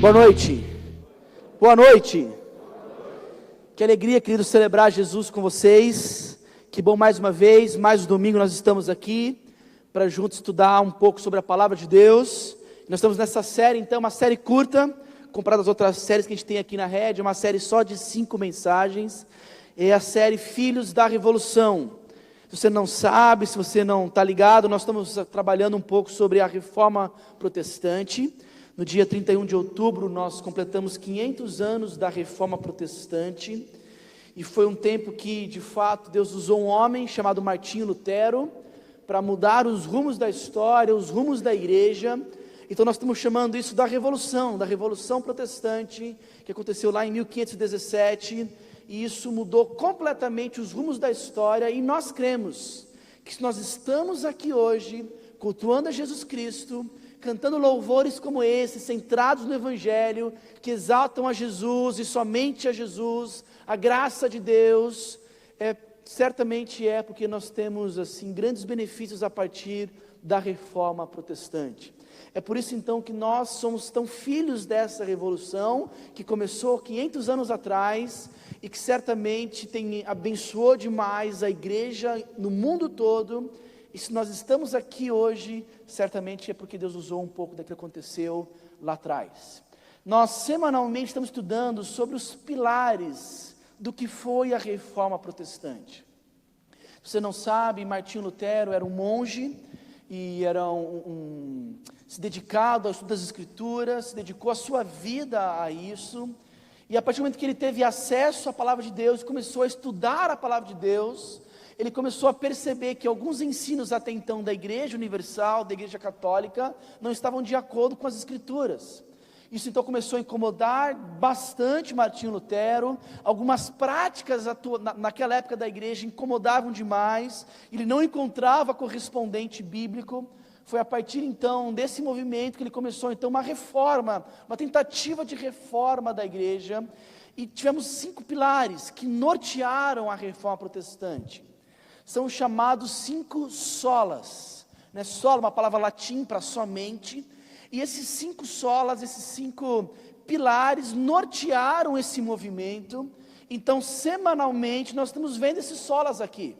Boa noite. Boa noite. Que alegria, querido, celebrar Jesus com vocês. Que bom mais uma vez, mais um domingo nós estamos aqui para juntos estudar um pouco sobre a palavra de Deus. Nós estamos nessa série, então, uma série curta, comparada às outras séries que a gente tem aqui na Rede, uma série só de 5 mensagens. É a série Filhos da Revolução. Se você não sabe, se você não está ligado, nós estamos trabalhando um pouco sobre a Reforma Protestante. No dia 31 de outubro, nós completamos 500 anos da Reforma Protestante, e foi um tempo que, de fato, Deus usou um homem chamado Martinho Lutero, para mudar os rumos da história, os rumos da igreja. Então nós estamos chamando isso da Revolução Protestante, que aconteceu lá em 1517, e isso mudou completamente os rumos da história, e nós cremos que se nós estamos aqui hoje, cultuando a Jesus Cristo, cantando louvores como esse, centrados no Evangelho, que exaltam a Jesus e somente a Jesus, a graça de Deus, certamente é porque nós temos assim grandes benefícios a partir da Reforma Protestante. É por isso então que nós somos tão filhos dessa revolução, que começou 500 anos atrás, e que certamente abençoou demais a igreja no mundo todo. E se nós estamos aqui hoje, certamente é porque Deus usou um pouco daquilo que aconteceu lá atrás. Nós semanalmente estamos estudando sobre os pilares do que foi a Reforma Protestante. Se você não sabe, Martinho Lutero era um monge e era se dedicado ao estudo das Escrituras, se dedicou a sua vida a isso. E a partir do momento que ele teve acesso à palavra de Deus, começou a estudar a palavra de Deus, ele começou a perceber que alguns ensinos até então da Igreja Universal, da Igreja Católica, não estavam de acordo com as Escrituras. Isso então começou a incomodar bastante Martinho Lutero. Algumas práticas naquela época da igreja incomodavam demais, ele não encontrava correspondente bíblico. Foi a partir então desse movimento que ele começou então uma reforma, uma tentativa de reforma da igreja, e tivemos 5 pilares que nortearam a Reforma Protestante. São os chamados 5 solas, né? Sola, uma palavra latim para somente, e esses 5 solas, esses 5 pilares nortearam esse movimento. Então semanalmente nós estamos vendo esses solas aqui.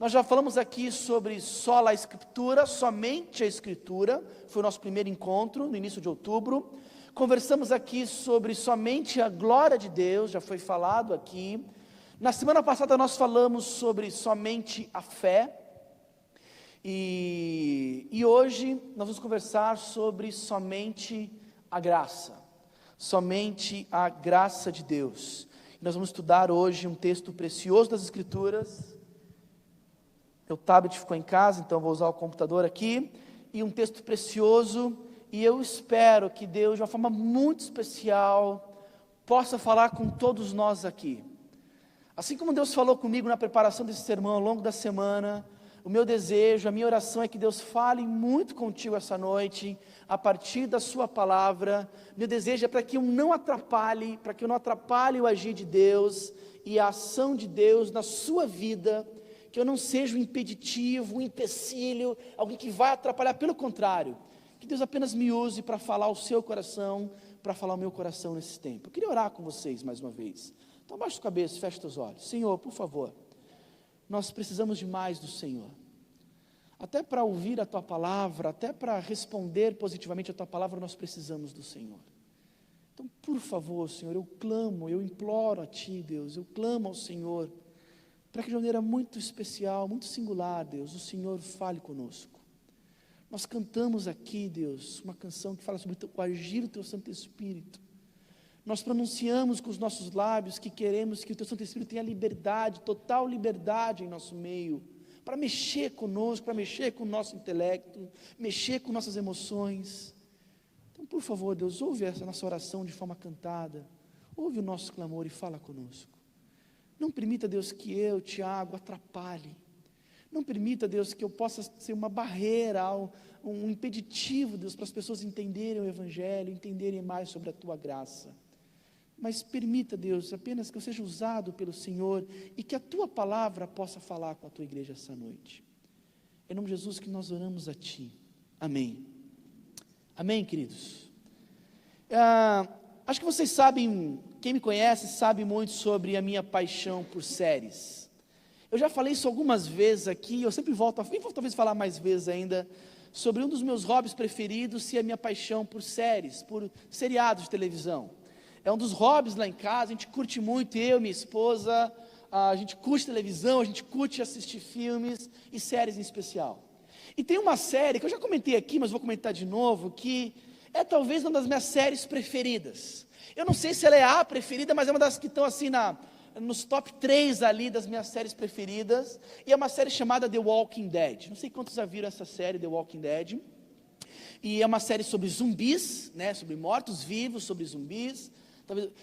Nós já falamos aqui sobre sola Escritura, somente a Escritura, foi o nosso primeiro encontro no início de outubro. Conversamos aqui sobre somente a glória de Deus, já foi falado aqui. Na semana passada nós falamos sobre somente a fé, e hoje nós vamos conversar sobre somente a graça de Deus. Nós vamos estudar hoje um texto precioso das Escrituras. Meu tablet ficou em casa, então vou usar o computador aqui, e um texto precioso, e eu espero que Deus, de uma forma muito especial, possa falar com todos nós aqui. Assim como Deus falou comigo na preparação desse sermão ao longo da semana, o meu desejo, a minha oração é que Deus fale muito contigo essa noite, a partir da sua palavra. Meu desejo é para que eu não atrapalhe, o agir de Deus e a ação de Deus na sua vida, que eu não seja um impeditivo, um empecilho, alguém que vai atrapalhar, pelo contrário, que Deus apenas me use para falar o seu coração, para falar o meu coração nesse tempo. Eu queria orar com vocês mais uma vez. Então baixa a cabeça, fecha os olhos. Senhor, por favor, nós precisamos de mais do Senhor, até para ouvir a Tua palavra, até para responder positivamente a Tua palavra, nós precisamos do Senhor. Então por favor, Senhor, eu clamo, eu imploro a Ti, Deus, eu clamo ao Senhor, para que de maneira muito especial, muito singular, Deus, o Senhor fale conosco. Nós cantamos aqui, Deus, uma canção que fala sobre o agir do Teu Santo Espírito. Nós pronunciamos com os nossos lábios que queremos que o Teu Santo Espírito tenha liberdade, total liberdade em nosso meio, para mexer conosco, para mexer com o nosso intelecto, mexer com nossas emoções. Então, por favor, Deus, ouve essa nossa oração de forma cantada, ouve o nosso clamor e fala conosco. Não permita, Deus, que eu, Tiago, atrapalhe. Não permita, Deus, que eu possa ser uma barreira, um impeditivo, Deus, para as pessoas entenderem o Evangelho, entenderem mais sobre a Tua graça. Mas permita, Deus, apenas que eu seja usado pelo Senhor e que a Tua palavra possa falar com a Tua igreja essa noite. Em nome de Jesus que nós oramos a Ti. Amém. Amém, queridos. Acho que vocês sabem, quem me conhece sabe muito sobre a minha paixão por séries. Eu já falei isso algumas vezes aqui, eu sempre volto, vou talvez falar mais vezes ainda, sobre um dos meus hobbies preferidos, e a minha paixão por séries, por seriados de televisão. É um dos hobbies lá em casa, a gente curte muito, eu, minha esposa, a gente curte televisão, a gente curte assistir filmes e séries em especial. E tem uma série que eu já comentei aqui, mas vou comentar de novo, que é talvez uma das minhas séries preferidas. Eu não sei se ela é a preferida, mas é uma das que estão assim nos top 3 ali das minhas séries preferidas. E é uma série chamada The Walking Dead. Não sei quantos já viram essa série, The Walking Dead. E é uma série sobre zumbis, né, sobre mortos-vivos, sobre zumbis.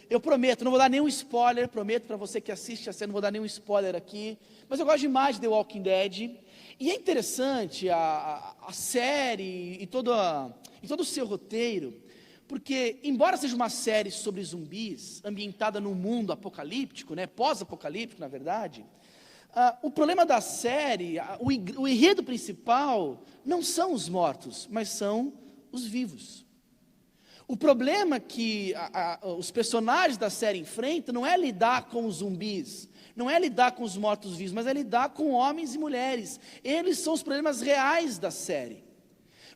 Eu prometo, não vou dar nenhum spoiler, prometo para você que assiste a série, não vou dar nenhum spoiler aqui. Mas eu gosto demais de The Walking Dead. E é interessante a série e todo o seu roteiro, porque embora seja uma série sobre zumbis, ambientada num mundo apocalíptico, né, pós-apocalíptico na verdade, o problema da série, o enredo principal, não são os mortos, mas são os vivos. O problema que os personagens da série enfrentam não é lidar com os zumbis, não é lidar com os mortos-vivos, mas é lidar com homens e mulheres. Eles são os problemas reais da série.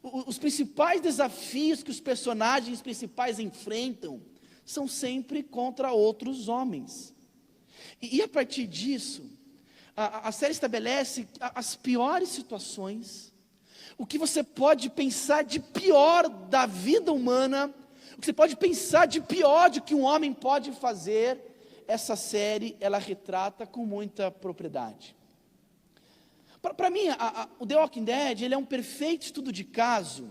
Os principais desafios que os personagens principais enfrentam são sempre contra outros homens. E a partir disso, a série estabelece as piores situações, o que você pode pensar de pior da vida humana, o que você pode pensar de pior de que um homem pode fazer. Essa série, ela retrata com muita propriedade. Para mim, o The Walking Dead, ele é um perfeito estudo de caso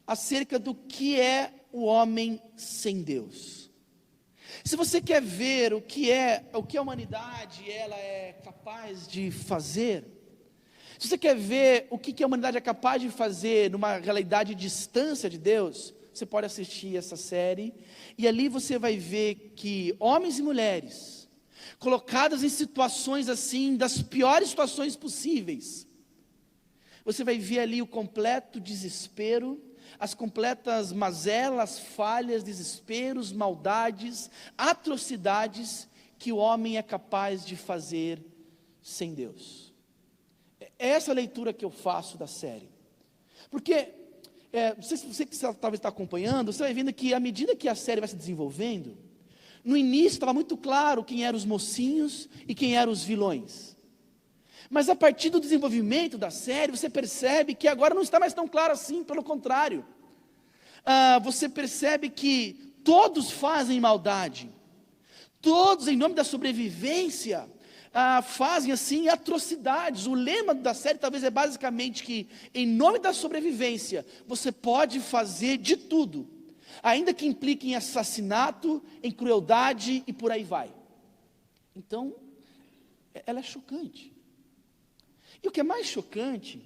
acerca do que é o homem sem Deus. Se você quer ver o que a humanidade ela é capaz de fazer, se você quer ver o que a humanidade é capaz de fazer numa realidade de distância de Deus, você pode assistir essa série, e ali você vai ver que homens e mulheres, colocadas em situações assim, das piores situações possíveis, você vai ver ali o completo desespero, as completas mazelas, falhas, desesperos, maldades, atrocidades, que o homem é capaz de fazer sem Deus. É essa a leitura que eu faço da série, porque você que talvez está acompanhando, você vai vendo que à medida que a série vai se desenvolvendo, no início estava muito claro quem eram os mocinhos e quem eram os vilões. Mas a partir do desenvolvimento da série, você percebe que agora não está mais tão claro assim, pelo contrário. Você percebe que todos fazem maldade, todos em nome da sobrevivência, fazem assim atrocidades. O lema da série talvez é basicamente que em nome da sobrevivência você pode fazer de tudo, ainda que implique em assassinato, em crueldade e por aí vai. Então, ela é chocante. E o que é mais chocante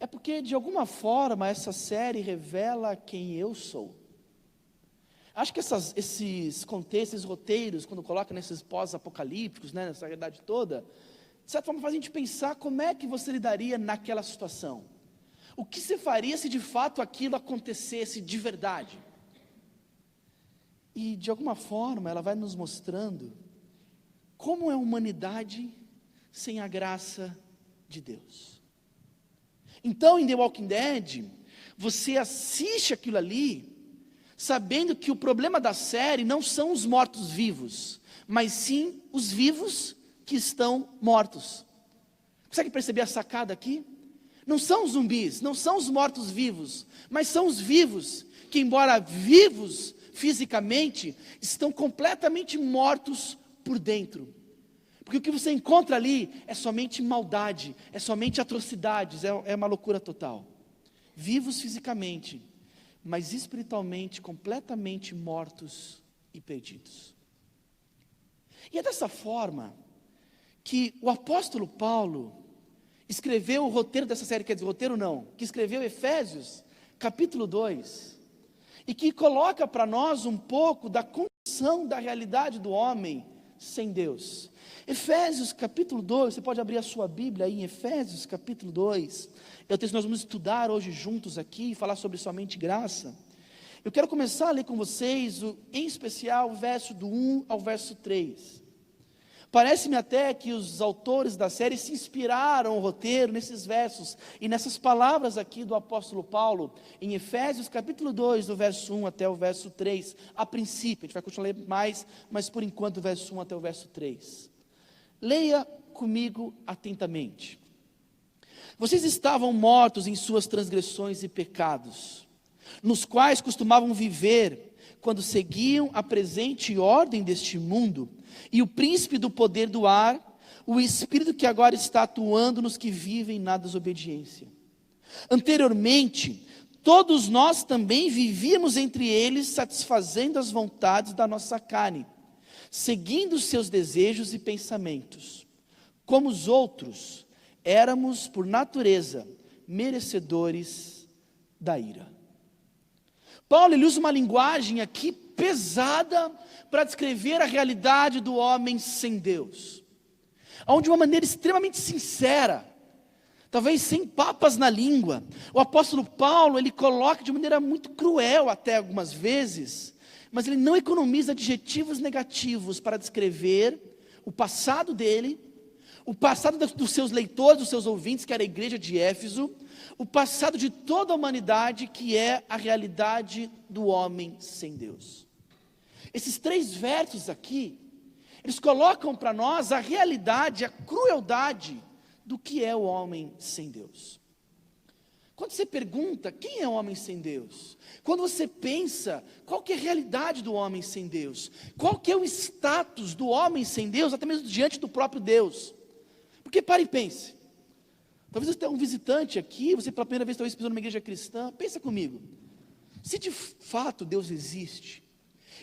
é porque de alguma forma essa série revela quem eu sou. Acho que esses contextos, esses roteiros, quando coloca nesses pós-apocalípticos, né, nessa realidade toda, de certa forma faz a gente pensar como é que você lidaria naquela situação. O que você faria se de fato aquilo acontecesse de verdade? E de alguma forma ela vai nos mostrando como é a humanidade sem a graça de Deus. Então em The Walking Dead, você assiste aquilo ali, sabendo que o problema da série não são os mortos-vivos, mas sim os vivos que estão mortos. Consegue perceber a sacada aqui? Não são os zumbis, não são os mortos-vivos, mas são os vivos, que embora vivos fisicamente, estão completamente mortos por dentro. Porque o que você encontra ali é somente maldade, é somente atrocidades, é uma loucura total. Vivos fisicamente, mas espiritualmente completamente mortos e perdidos. E é dessa forma que o apóstolo Paulo escreveu o roteiro dessa série, quer dizer, roteiro não, que escreveu Efésios, capítulo 2, e que coloca para nós um pouco da condição da realidade do homem sem Deus. Efésios capítulo 2, você pode abrir a sua Bíblia aí em Efésios capítulo 2, é o texto que nós vamos estudar hoje juntos aqui, falar sobre somente graça. Eu quero começar a ler com vocês, em especial, o verso do 1 ao verso 3. Parece-me até que os autores da série se inspiraram o roteiro nesses versos e nessas palavras aqui do apóstolo Paulo, em Efésios capítulo 2, do verso 1 até o verso 3. A princípio, a gente vai continuar a ler mais, mas por enquanto do verso 1 até o verso 3. Leia comigo atentamente. Vocês estavam mortos em suas transgressões e pecados, nos quais costumavam viver quando seguiam a presente ordem deste mundo e o príncipe do poder do ar, o espírito que agora está atuando nos que vivem na desobediência. Anteriormente, todos nós também vivíamos entre eles, satisfazendo as vontades da nossa carne, seguindo os seus desejos e pensamentos. Como os outros, éramos, por natureza, merecedores da ira. Paulo ele usa uma linguagem aqui pesada para descrever a realidade do homem sem Deus, onde de uma maneira extremamente sincera, talvez sem papas na língua, o apóstolo Paulo ele coloca de maneira muito cruel até algumas vezes, mas ele não economiza adjetivos negativos para descrever o passado dele, o passado dos seus leitores, dos seus ouvintes, que era a igreja de Éfeso, o passado de toda a humanidade, que é a realidade do homem sem Deus. Esses 3 versos aqui, eles colocam para nós a realidade, a crueldade do que é o homem sem Deus. Quando você pergunta, quem é o homem sem Deus? Quando você pensa, qual que é a realidade do homem sem Deus? Qual que é o status do homem sem Deus, até mesmo diante do próprio Deus? Porque pare e pense. Talvez você tenha um visitante aqui, você pela primeira vez talvez pisou numa igreja cristã. Pensa comigo. Se de fato Deus existe,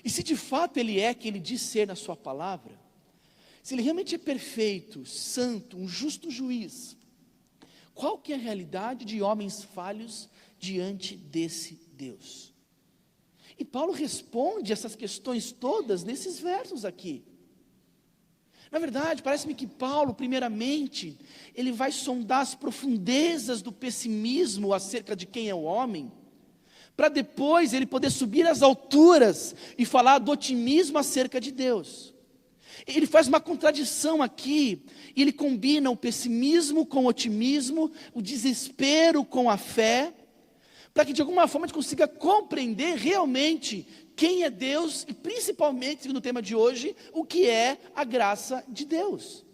e se de fato Ele é quem Ele diz ser na sua palavra, se Ele realmente é perfeito, santo, um justo juiz, qual que é a realidade de homens falhos diante desse Deus? E Paulo responde essas questões todas nesses versos aqui. Na verdade, parece-me que Paulo, primeiramente, ele vai sondar as profundezas do pessimismo acerca de quem é o homem, para depois ele poder subir às alturas e falar do otimismo acerca de Deus. Ele faz uma contradição aqui, e ele combina o pessimismo com o otimismo, o desespero com a fé, para que de alguma forma a gente consiga compreender realmente quem é Deus e principalmente, segundo o tema de hoje, o que é a graça de Deus.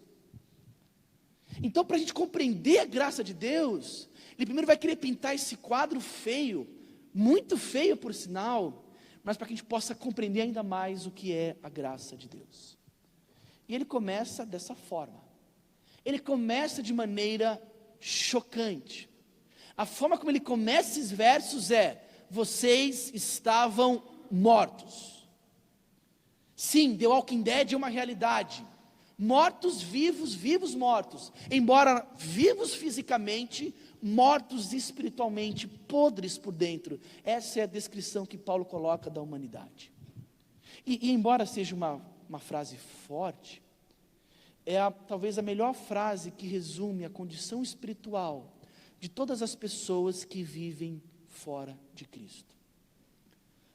Então, para a gente compreender a graça de Deus, ele primeiro vai querer pintar esse quadro feio, muito feio por sinal, mas para que a gente possa compreender ainda mais o que é a graça de Deus. E ele começa dessa forma. Ele começa de maneira chocante. A forma como ele começa esses versos é: vocês estavam mortos. Sim, The Walking Dead é uma realidade. Mortos, vivos, vivos, mortos. Embora vivos fisicamente, mortos espiritualmente, podres por dentro. Essa é a descrição que Paulo coloca da humanidade. E embora seja uma frase forte, é talvez a melhor frase que resume a condição espiritual de todas as pessoas que vivem fora de Cristo.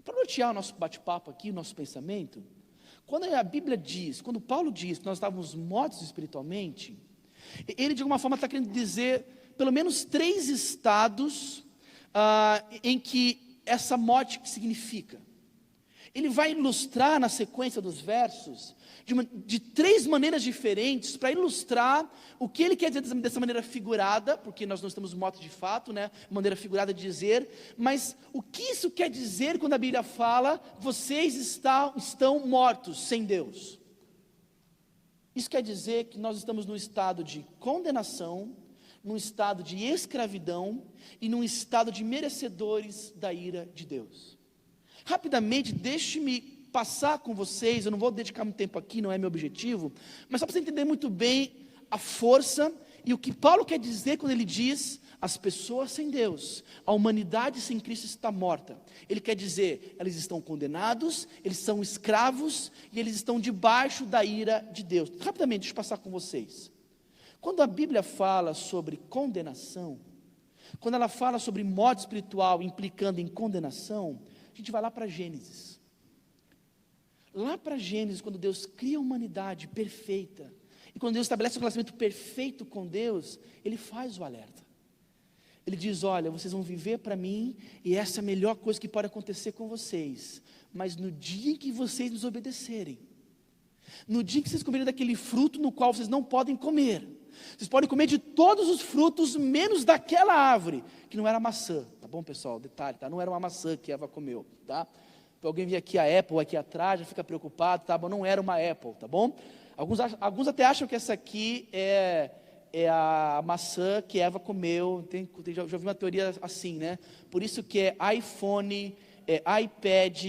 Para nortear o nosso bate-papo aqui, o nosso pensamento, quando a Bíblia diz, quando Paulo diz que nós estávamos mortos espiritualmente, ele de alguma forma está querendo dizer pelo menos 3 estados em que essa morte significa. Ele vai ilustrar na sequência dos versos de 3 maneiras diferentes para ilustrar o que ele quer dizer dessa maneira figurada, porque nós não estamos mortos de fato, né? Maneira figurada de dizer, mas o que isso quer dizer quando a Bíblia fala, vocês estão mortos sem Deus? Isso quer dizer que nós estamos num estado de condenação, num estado de escravidão e num estado de merecedores da ira de Deus. Rapidamente, deixe-me passar com vocês, eu não vou dedicar muito tempo aqui, não é meu objetivo, mas só para você entender muito bem a força e o que Paulo quer dizer quando ele diz as pessoas sem Deus, a humanidade sem Cristo está morta. Ele quer dizer, eles estão condenados, eles são escravos e eles estão debaixo da ira de Deus. Rapidamente, deixa eu passar com vocês. Quando a Bíblia fala sobre condenação, quando ela fala sobre morte espiritual implicando em condenação, a gente vai lá para Gênesis. Lá para Gênesis, quando Deus cria a humanidade perfeita, e quando Deus estabelece um relacionamento perfeito com Deus, Ele faz o alerta. Ele diz, olha, vocês vão viver para mim, e essa é a melhor coisa que pode acontecer com vocês, mas no dia em que vocês desobedecerem, no dia em que vocês comerem daquele fruto no qual vocês não podem comer, vocês podem comer de todos os frutos, menos daquela árvore, que não era maçã, tá bom pessoal, detalhe, tá? Não era uma maçã que Eva comeu, tá? Para alguém vir aqui a Apple aqui atrás, já fica preocupado, tá bom? Não era uma Apple, tá bom? Alguns até acham que essa aqui é a maçã que Eva comeu. Já ouvi uma teoria assim, né? Por isso que é iPhone, iPad,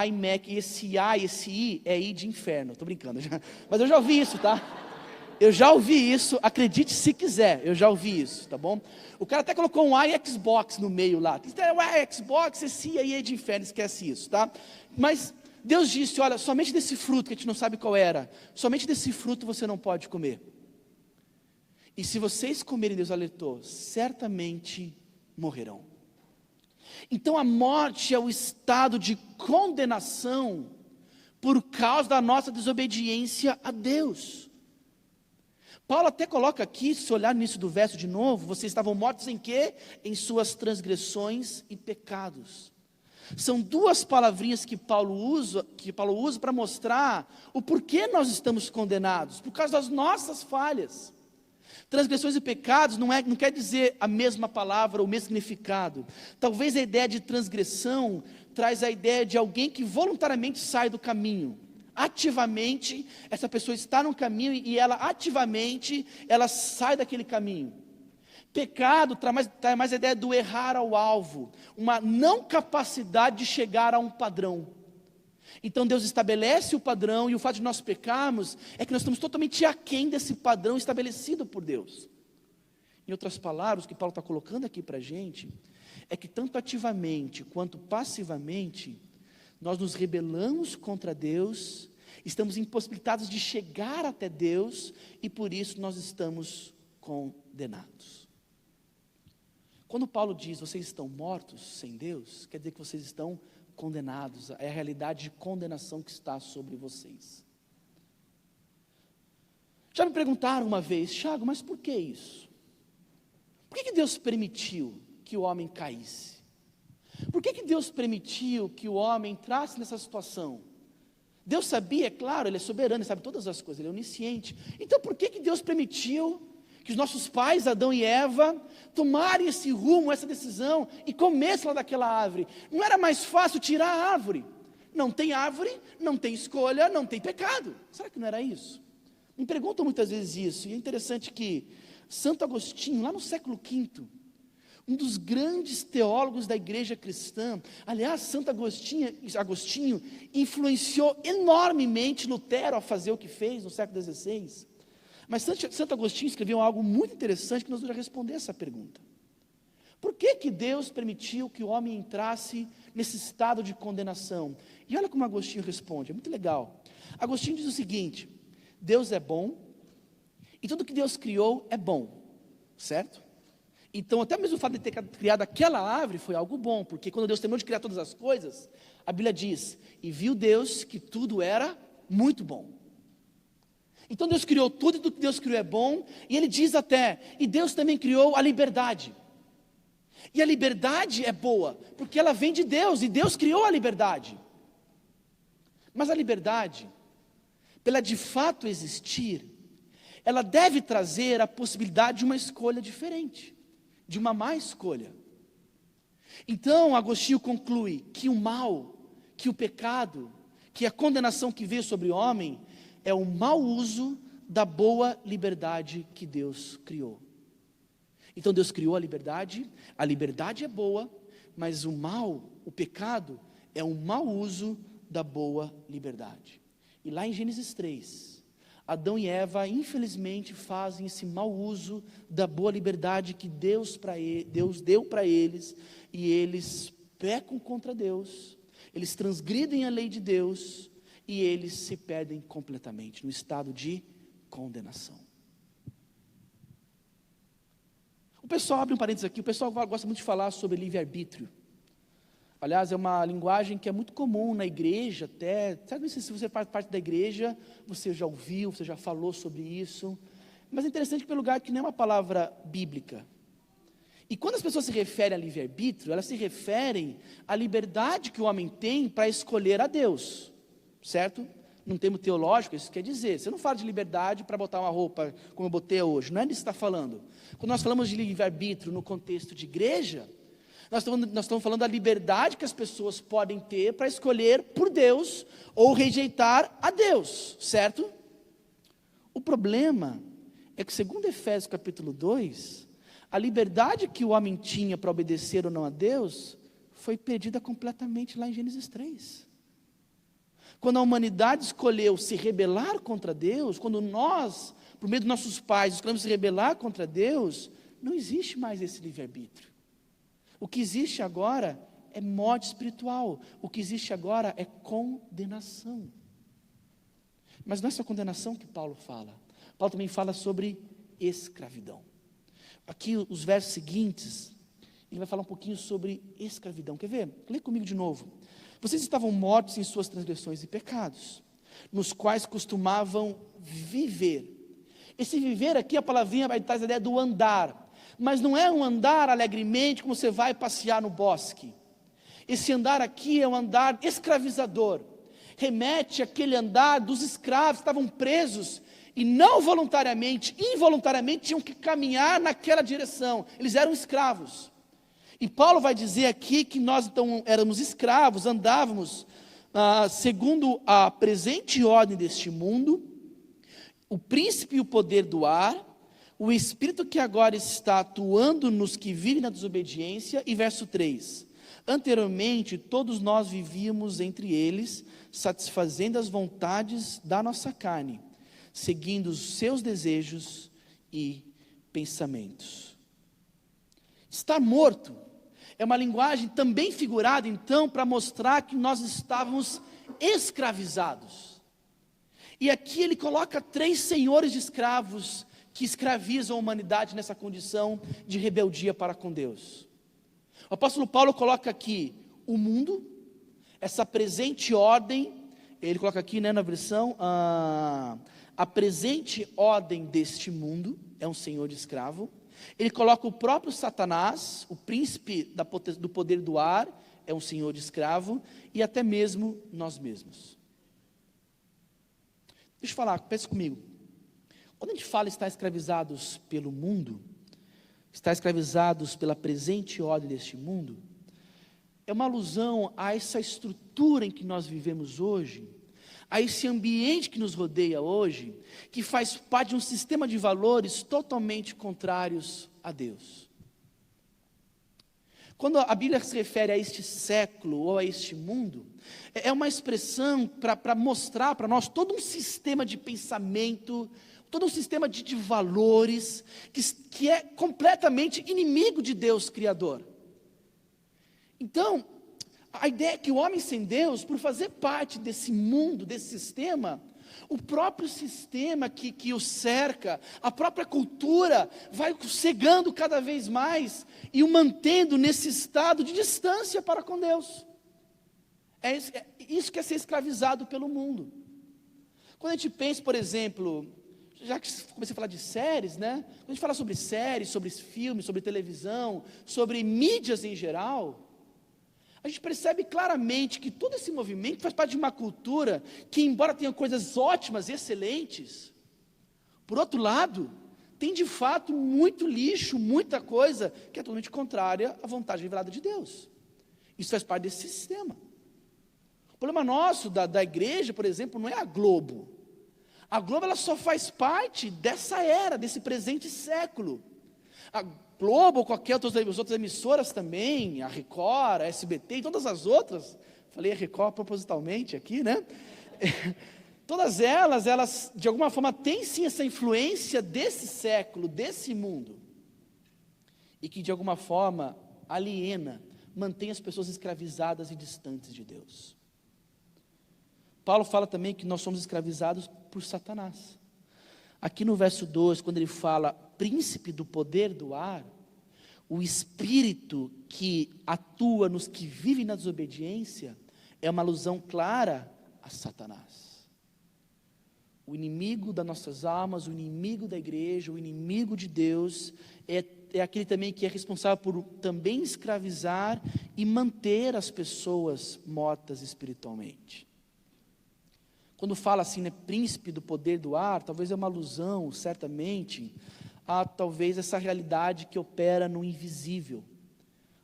iMac, e esse A e esse I é I de inferno. Estou brincando, mas eu já ouvi isso, tá? Eu já ouvi isso, acredite se quiser, eu já ouvi isso, tá bom? O cara até colocou um iXbox no meio lá. O iXbox, esse aí é de inferno, esquece isso, tá? Mas Deus disse, olha, somente desse fruto, que a gente não sabe qual era, somente desse fruto você não pode comer. E se vocês comerem, Deus alertou, certamente morrerão. Então a morte é o estado de condenação por causa da nossa desobediência a Deus. Paulo até coloca aqui, se olhar no início do verso de novo, vocês estavam mortos em quê? Em suas transgressões e pecados. São duas palavrinhas que Paulo usa para mostrar o porquê nós estamos condenados, por causa das nossas falhas. Transgressões e pecados não quer dizer a mesma palavra, o mesmo significado. Talvez a ideia de transgressão traz a ideia de alguém que voluntariamente sai do caminho. Ativamente, essa pessoa está no caminho e ela ativamente, ela sai daquele caminho. Pecado traz mais a ideia do errar ao alvo, uma não capacidade de chegar a um padrão. Então Deus estabelece o padrão, e o fato de nós pecarmos é que nós estamos totalmente aquém desse padrão estabelecido por Deus. Em outras palavras, o que Paulo está colocando aqui para a gente, é que tanto ativamente quanto passivamente, nós nos rebelamos contra Deus, estamos impossibilitados de chegar até Deus, e por isso nós estamos condenados. Quando Paulo diz, vocês estão mortos sem Deus, quer dizer que vocês estão condenados, é a realidade de condenação que está sobre vocês. Já me perguntaram uma vez, Thiago, mas por que isso? Por que Deus permitiu que o homem caísse? Por que Deus permitiu que o homem entrasse nessa situação? Deus sabia, é claro, Ele é soberano, Ele sabe todas as coisas, Ele é onisciente. Então por que Deus permitiu que os nossos pais, Adão e Eva, tomarem esse rumo, essa decisão, e comessem lá daquela árvore? Não era mais fácil tirar a árvore? Não tem árvore, não tem escolha, não tem pecado. Será que não era isso? Me perguntam muitas vezes isso, e é interessante que Santo Agostinho, lá no século V, um dos grandes teólogos da igreja cristã, aliás, Santo Agostinho influenciou enormemente Lutero a fazer o que fez no século XVI. Mas Santo Agostinho escreveu algo muito interessante que nos ajuda a responder essa pergunta. Por que Deus permitiu que o homem entrasse nesse estado de condenação? E olha como Agostinho responde, é muito legal. Agostinho diz o seguinte: Deus é bom, e tudo que Deus criou é bom, certo? Então até mesmo o fato de ter criado aquela árvore foi algo bom, porque quando Deus terminou de criar todas as coisas, a Bíblia diz, e viu Deus que tudo era muito bom. Então Deus criou tudo, e tudo que Deus criou é bom, e Ele diz até, e Deus também criou a liberdade. E a liberdade é boa, porque ela vem de Deus, e Deus criou a liberdade. Mas a liberdade, pela de fato existir, ela deve trazer a possibilidade de uma escolha diferente, de uma má escolha. Então Agostinho conclui que o mal, que o pecado, que a condenação que veio sobre o homem, é o mau uso da boa liberdade que Deus criou. Então Deus criou a liberdade é boa, mas o mal, o pecado, é um mau uso da boa liberdade. E lá em Gênesis 3, Adão e Eva, infelizmente, fazem esse mau uso da boa liberdade que Deus deu para eles, e eles pecam contra Deus, eles transgridem a lei de Deus, e eles se perdem completamente no estado de condenação. O pessoal, abre um parênteses aqui, o pessoal gosta muito de falar sobre livre-arbítrio. Aliás, é uma linguagem que é muito comum na igreja até. Sabe, se você faz parte da igreja, você já ouviu, você já falou sobre isso. Mas é interessante pelo lugar que não é uma palavra bíblica. E quando as pessoas se referem a livre-arbítrio, elas se referem à liberdade que o homem tem para escolher a Deus, certo? Num termo teológico, isso quer dizer, você não fala de liberdade para botar uma roupa como eu botei hoje, não é disso que está falando. Quando nós falamos de livre-arbítrio no contexto de igreja, nós estamos falando da liberdade que as pessoas podem ter para escolher por Deus ou rejeitar a Deus, certo? O problema é que, segundo Efésios capítulo 2, a liberdade que o homem tinha para obedecer ou não a Deus foi perdida completamente lá em Gênesis 3. Quando a humanidade escolheu se rebelar contra Deus, quando nós, por meio dos nossos pais, escolhemos se rebelar contra Deus, não existe mais esse livre-arbítrio. O que existe agora é morte espiritual. O que existe agora é condenação. Mas não é só condenação que Paulo fala. Paulo também fala sobre escravidão. Aqui, os versos seguintes, ele vai falar um pouquinho sobre escravidão. Quer ver? Lê comigo de novo. Vocês estavam mortos em suas transgressões e pecados, nos quais costumavam viver. Esse viver aqui, a palavrinha vai trazer a ideia do andar. Mas não é um andar alegremente, como você vai passear no bosque. Esse andar aqui é um andar escravizador. Remete àquele andar dos escravos que estavam presos e não voluntariamente, involuntariamente tinham que caminhar naquela direção. Eles eram escravos. E Paulo vai dizer aqui que nós então éramos escravos, andávamos segundo a presente ordem deste mundo, o príncipe e o poder do ar, o espírito que agora está atuando nos que vivem na desobediência. E verso 3, anteriormente todos nós vivíamos entre eles, satisfazendo as vontades da nossa carne, seguindo os seus desejos e pensamentos. Estar morto é uma linguagem também figurada, então, para mostrar que nós estávamos escravizados. E aqui ele coloca 3 senhores de escravos que escravizam a humanidade nessa condição de rebeldia para com Deus. O apóstolo Paulo coloca aqui o mundo, essa presente ordem, ele coloca aqui, né, na versão, a presente ordem deste mundo, é um senhor de escravo. Ele coloca o próprio Satanás, o príncipe do poder do ar, é um senhor de escravo, e até mesmo nós mesmos. Deixa eu falar, pense comigo. Quando a gente fala estar escravizados pelo mundo, estar escravizados pela presente ordem deste mundo, é uma alusão a essa estrutura em que nós vivemos hoje, a esse ambiente que nos rodeia hoje, que faz parte de um sistema de valores totalmente contrários a Deus. Quando a Bíblia se refere a este século ou a este mundo, é uma expressão para mostrar para nós todo um sistema de pensamento, todo um sistema de valores, que é completamente inimigo de Deus Criador. Então, a ideia é que o homem sem Deus, por fazer parte desse mundo, desse sistema, o próprio sistema que o cerca, a própria cultura, vai cegando cada vez mais e o mantendo nesse estado de distância para com Deus. É isso que é ser escravizado pelo mundo. Quando a gente pensa, por exemplo, já que comecei a falar de séries, né? Quando a gente fala sobre séries, sobre filmes, sobre televisão, sobre mídias em geral, a gente percebe claramente que todo esse movimento faz parte de uma cultura que, embora tenha coisas ótimas, excelentes, por outro lado, tem de fato muito lixo, muita coisa que é totalmente contrária à vontade revelada de Deus. Isso faz parte desse sistema. O problema nosso, da igreja, por exemplo, não é a Globo. A Globo, ela só faz parte dessa era, desse presente século. A Globo, ou qualquer outras emissoras também, a Record, a SBT e todas as outras, falei a Record propositalmente aqui, né? Todas elas de alguma forma têm sim essa influência desse século, desse mundo, e que de alguma forma aliena, mantém as pessoas escravizadas e distantes de Deus. Paulo fala também que nós somos escravizados por Satanás. Aqui no verso 2, quando ele fala príncipe do poder do ar, O espírito que atua nos que vivem na desobediência é uma alusão clara a Satanás. O inimigo das nossas almas, o inimigo da igreja, o inimigo de Deus, é aquele também que é responsável por também escravizar e manter as pessoas mortas espiritualmente. Quando fala assim, né, príncipe do poder do ar, talvez é uma alusão, certamente, a talvez essa realidade que opera no invisível,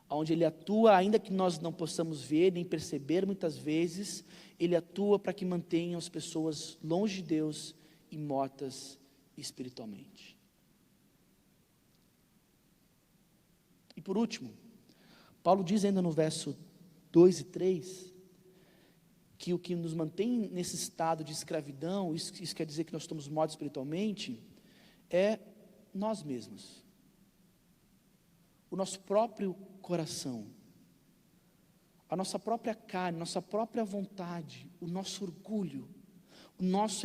onde ele atua, ainda que nós não possamos ver nem perceber muitas vezes, ele atua para que mantenham as pessoas longe de Deus e mortas espiritualmente. E por último, Paulo diz ainda no verso 2 e 3, que o que nos mantém nesse estado de escravidão, isso quer dizer que nós estamos mortos espiritualmente, é nós mesmos, o nosso próprio coração, a nossa própria carne, nossa própria vontade, o nosso orgulho, o nosso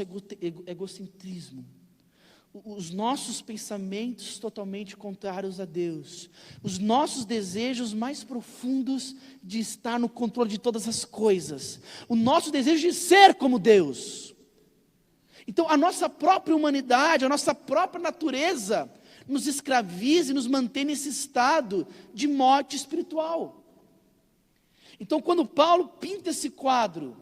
egocentrismo, os nossos pensamentos totalmente contrários a Deus, os nossos desejos mais profundos de estar no controle de todas as coisas, o nosso desejo de ser como Deus. Então a nossa própria humanidade, a nossa própria natureza nos escraviza e nos mantém nesse estado de morte espiritual. Então quando Paulo pinta esse quadro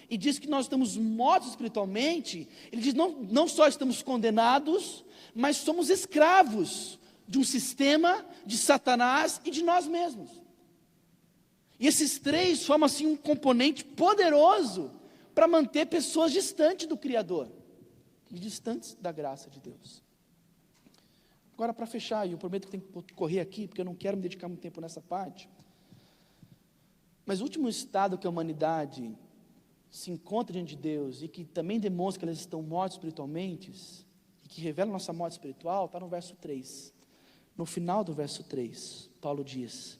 e diz que nós estamos mortos espiritualmente, ele diz não só estamos condenados, mas somos escravos de um sistema, de Satanás e de nós mesmos. E esses três formam assim um componente poderoso para manter pessoas distantes do Criador e distantes da graça de Deus. Agora, para fechar, e eu prometo que tenho que correr aqui, porque eu não quero me dedicar muito tempo nessa parte, mas o último estado que a humanidade se encontra diante de Deus e que também demonstra que elas estão mortas espiritualmente, e que revela a nossa morte espiritual, está no verso 3. No final do verso 3, Paulo diz: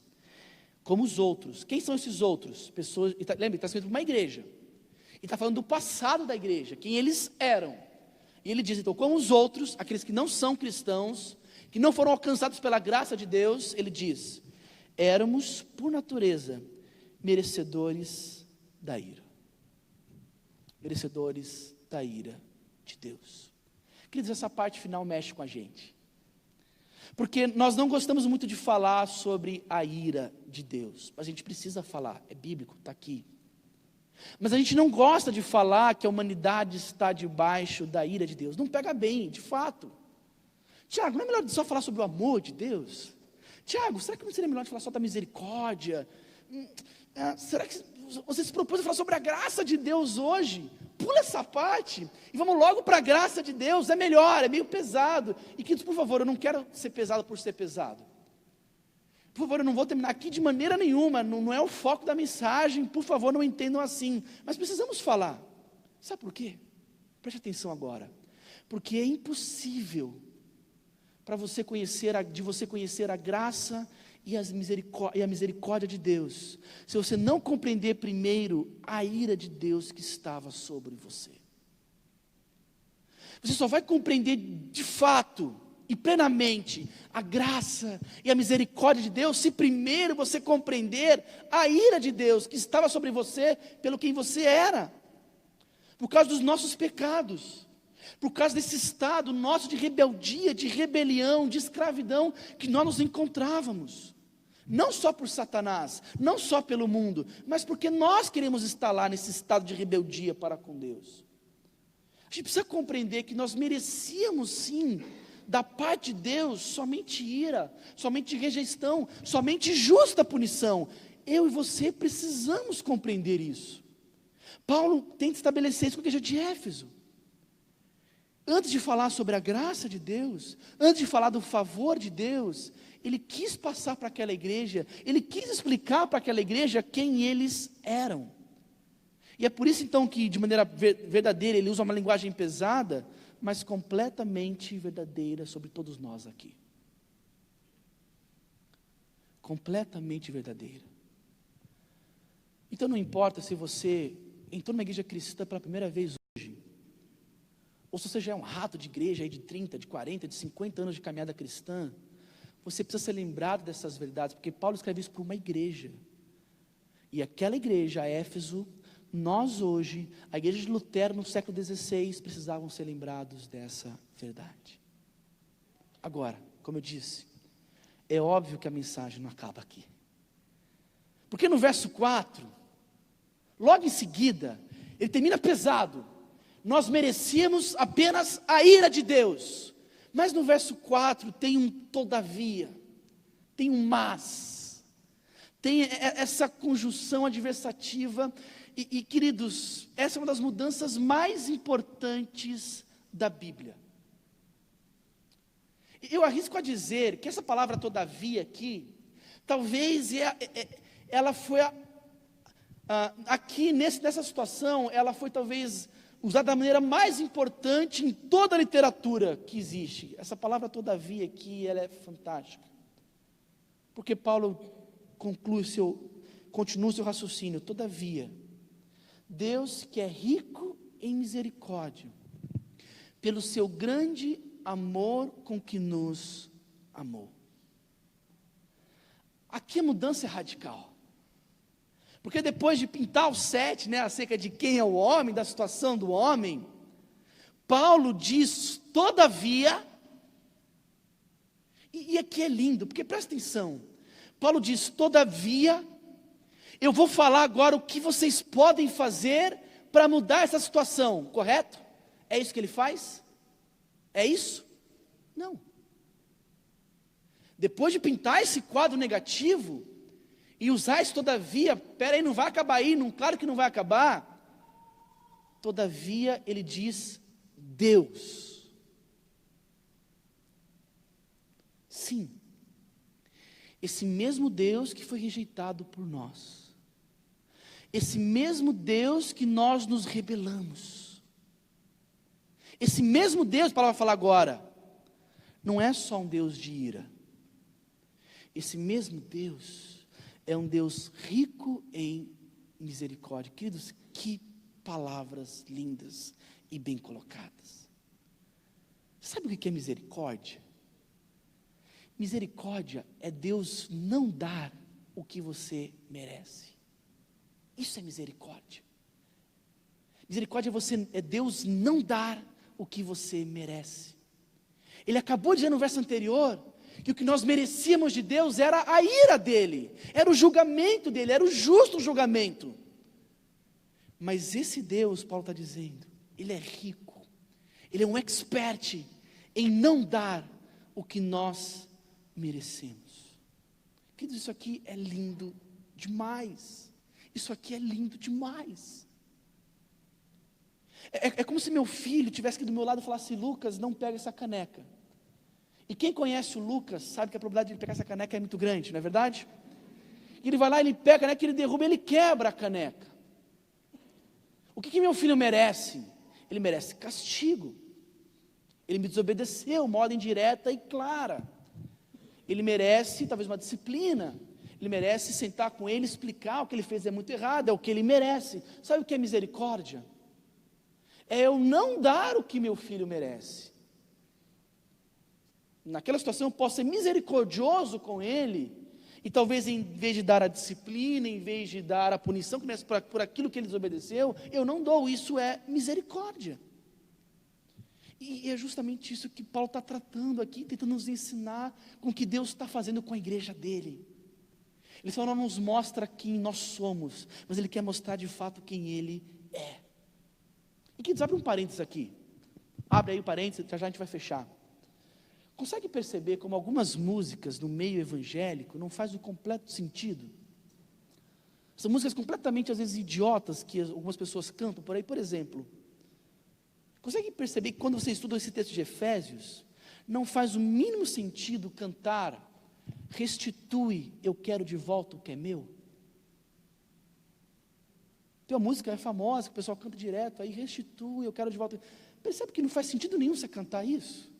como os outros. Quem são esses outros? Pessoas, lembra, ele está escrito uma igreja, e está falando do passado da igreja, quem eles eram. E ele diz então, como os outros, aqueles que não são cristãos, que não foram alcançados pela graça de Deus, ele diz: éramos por natureza merecedores da ira. Merecedores da ira de Deus. Queridos, essa parte final mexe com a gente, porque nós não gostamos muito de falar sobre a ira de Deus, mas a gente precisa falar, é bíblico, está aqui. Mas a gente não gosta de falar que a humanidade está debaixo da ira de Deus, não pega bem, de fato. Tiago, não é melhor só falar sobre o amor de Deus? Tiago, será que não seria melhor falar só da misericórdia? Será que você se propôs a falar sobre a graça de Deus hoje? Pula essa parte e vamos logo para a graça de Deus, é melhor, é meio pesado. E queridos, por favor, eu não quero ser pesado por ser pesado. Por favor, eu não vou terminar aqui de maneira nenhuma, não é o foco da mensagem, por favor, não entendam assim. Mas precisamos falar. Sabe por quê? Preste atenção agora. Porque é impossível para você conhecer a graça e a misericórdia de Deus, se você não compreender primeiro a ira de Deus que estava sobre você. Você só vai compreender de fato e plenamente a graça e a misericórdia de Deus, se primeiro você compreender a ira de Deus que estava sobre você, pelo quem você era, por causa dos nossos pecados, por causa desse estado nosso de rebeldia, de rebelião, de escravidão, que nós nos encontrávamos, não só por Satanás, não só pelo mundo, mas porque nós queremos estar lá nesse estado de rebeldia para com Deus. A gente precisa compreender que nós merecíamos sim, da parte de Deus, somente ira, somente rejeição, somente justa punição. Eu e você precisamos compreender isso. Paulo tenta estabelecer isso com a igreja de Éfeso. Antes de falar sobre a graça de Deus, antes de falar do favor de Deus, ele quis passar para aquela igreja, ele quis explicar para aquela igreja quem eles eram. E é por isso então que de maneira verdadeira ele usa uma linguagem pesada, mas completamente verdadeira sobre todos nós aqui. Completamente verdadeira. Então não importa se você entrou numa igreja cristã pela primeira vez hoje, ou se você já é um rato de igreja aí de 30, de 40, de 50 anos de caminhada cristã, você precisa ser lembrado dessas verdades, porque Paulo escreve isso para uma igreja. E aquela igreja, a Éfeso, nós hoje, a igreja de Lutero no século XVI, precisavam ser lembrados dessa verdade. Agora, como eu disse, é óbvio que a mensagem não acaba aqui. Porque no verso 4, logo em seguida, ele termina pesado. Nós merecíamos apenas a ira de Deus. Mas no verso 4 tem um todavia, tem um mas, tem essa conjunção adversativa. E queridos, essa é uma das mudanças mais importantes da Bíblia. Eu arrisco a dizer que essa palavra todavia aqui, talvez ela foi, aqui nessa situação, ela foi talvez usada da maneira mais importante em toda a literatura que existe. Essa palavra todavia aqui, ela é fantástica. Porque Paulo continua o seu raciocínio. Todavia, Deus que é rico em misericórdia, pelo seu grande amor com que nos amou. Aqui a mudança é radical. Porque depois de pintar o 7, acerca de quem é o homem, da situação do homem, Paulo diz, todavia, e aqui é lindo, porque presta atenção, Paulo diz, todavia, eu vou falar agora o que vocês podem fazer para mudar essa situação, correto? É isso que ele faz? É isso? Não. Depois de pintar esse quadro negativo, e usar isso todavia, peraí, não vai acabar aí, claro que não vai acabar. Todavia, ele diz, Deus. Sim, esse mesmo Deus que foi rejeitado por nós, esse mesmo Deus que nós nos rebelamos, esse mesmo Deus, a palavra vai falar agora, não é só um Deus de ira, esse mesmo Deus é um Deus rico em misericórdia. Queridos, que palavras lindas e bem colocadas. Sabe o que é misericórdia? Misericórdia é Deus não dar o que você merece. Isso é misericórdia. Misericórdia é Deus não dar o que você merece. Ele acabou de dizer no verso anterior que o que nós merecíamos de Deus era a ira dele, era o julgamento dele, era o justo julgamento. Mas esse Deus, Paulo está dizendo, ele é rico, ele é um expert em não dar o que nós merecemos. Queridos, isso aqui é lindo demais, isso aqui é lindo demais. É como se meu filho tivesse aqui do meu lado e falasse, Lucas, não pega essa caneca. E quem conhece o Lucas sabe que a probabilidade de ele pegar essa caneca é muito grande, não é verdade? E ele vai lá, ele pega a caneca, ele derruba, ele quebra a caneca. O que meu filho merece? Ele merece castigo. Ele me desobedeceu, uma ordem direta e clara. Ele merece talvez uma disciplina. Ele merece sentar com ele, explicar o que ele fez é muito errado, é o que ele merece. Sabe o que é misericórdia? É eu não dar o que meu filho merece. Naquela situação eu posso ser misericordioso com ele, e talvez em vez de dar a disciplina, em vez de dar a punição por aquilo que ele desobedeceu, eu não dou. Isso é misericórdia. E é justamente isso que Paulo está tratando aqui, tentando nos ensinar com o que Deus está fazendo com a igreja dele. Ele só não nos mostra quem nós somos, mas ele quer mostrar de fato quem ele é. E que abre um parênteses aqui, abre aí o parênteses, já a gente vai fechar. Consegue perceber como algumas músicas no meio evangélico não fazem o completo sentido? São músicas completamente, às vezes, idiotas, que algumas pessoas cantam por aí. Por exemplo, consegue perceber que quando você estuda esse texto de Efésios, não faz o mínimo sentido cantar, restitui, eu quero de volta o que é meu? Tem uma música famosa, que o pessoal canta direto, aí restitui, eu quero de volta. Percebe que não faz sentido nenhum você cantar isso?